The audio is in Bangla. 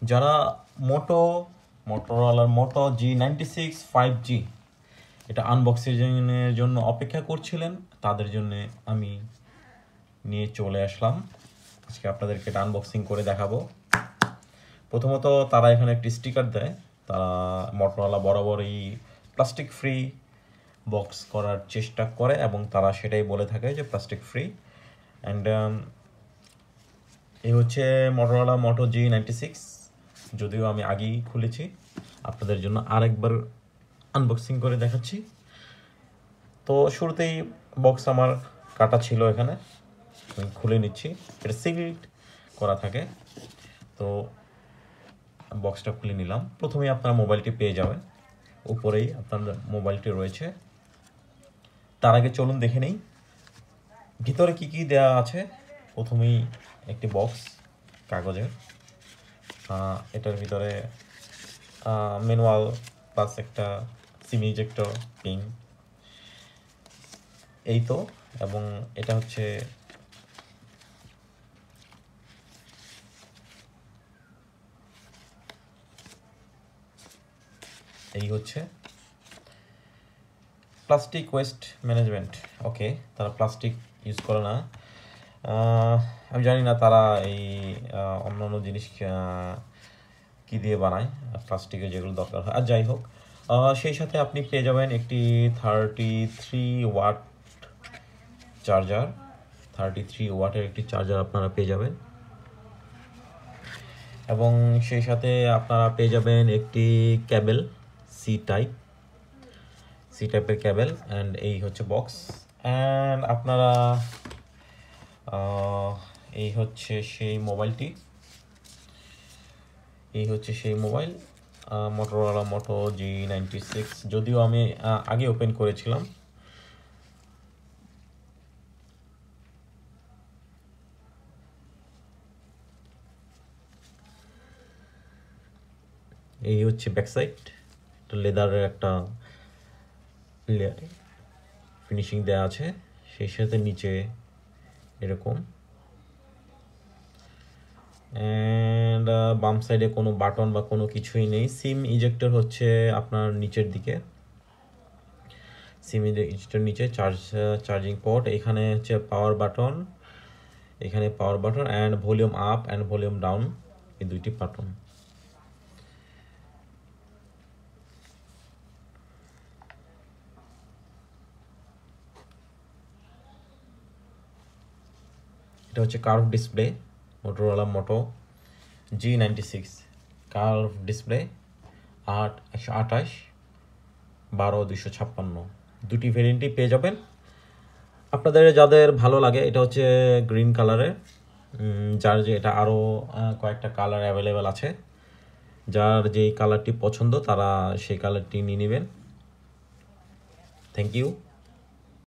যারা মোটোরোলার মোটো G96 5G এটা আনবক্সিংয়ের জন্য অপেক্ষা করছিলেন, তাদের জন্য আমি নিয়ে চলে আসলাম। আজকে আপনাদেরকে এটা আনবক্সিং করে দেখাবো। প্রথমত তারা এখানে একটি স্টিকার দেয়। তারা মোটোরোলা বরাবরই প্লাস্টিক ফ্রি বক্স করার চেষ্টা করে এবং তারা সেটাই বলে থাকে যে প্লাস্টিক ফ্রি। অ্যান্ড এই হচ্ছে মোটোরোলা মোটো G96, যদিও আমি আগেই খুলেছি, আপনাদের জন্য আরেকবার আনবক্সিং করে দেখাচ্ছি। তো শুরুতেই বক্স আমার কাটা ছিল, এখানে আমি খুলে নিচ্ছি। এটা সিলড করা থাকে, তো বক্সটা খুলে নিলাম। প্রথমেই আপনার মোবাইলটি পেয়ে যাবেন, উপরেই আপনার মোবাইলটি রয়েছে। তার আগে চলুন দেখে নেই ভিতরে কি কি দেওয়া আছে। প্রথমেই একটি বক্স কাগজের, এটার ভিতরে ম্যানুয়াল প্লাস একটা সিম ইজেক্টর পিন, এই তো। এবং এটা হচ্ছে প্লাস্টিক ওয়েস্ট ম্যানেজমেন্ট। ওকে, তারা প্লাস্টিক ইউজ করে না। আমি জানি না তারা এই অন্যান্য জিনিস কি দিয়ে বানায়, প্লাস্টিকের যেগুলো দরকার হয়। আর যাই হোক, সেই সাথে আপনি পেয়ে যাবেন একটি 33 ওয়াট চার্জার। 33 ওয়াটের একটি চার্জার আপনারা পেয়ে যাবেন, এবং সেই সাথে আপনারা পেয়ে যাবেন একটি কেবল, সি টাইপের কেবল। অ্যান্ড এই হচ্ছে বক্স। অ্যান্ড আপনারা এই হচ্ছে সেই মোবাইলটি, মোটোরোলা মোটো G96। যদিও আমি আগে ওপেন করেছিলাম। এই হচ্ছে ব্যাক সাইড, লেদারের একটা ফিনিশিং দেওয়া আছে, সেই সাথে নিচে এরকম। অ্যান্ড বাম সাইডে কোনো বাটন বা কোনো কিছুই নেই। সিম ইজেক্টর হচ্ছে আপনার নিচের দিকে, সিম ইজেক্টর নিচে চার্জিং পোর্ট। এখানে হচ্ছে পাওয়ার বাটন, এখানে power button and volume up and volume down, এই দুইটি বাটন। এটা হচ্ছে curve display, Motorola Moto G96 curve display, 128 12 256, দুটি ভেরিয়েন্টই পেয়ে যাবেন। আপনাদের যাদের ভালো লাগে, এটা হচ্ছে গ্রিন কালারের, যার যে এটা আরও কয়েকটা কালার অ্যাভেলেবেল আছে। যার যেই কালারটি পছন্দ তারা সেই কালারটি নিয়ে নেবেন। Thank you.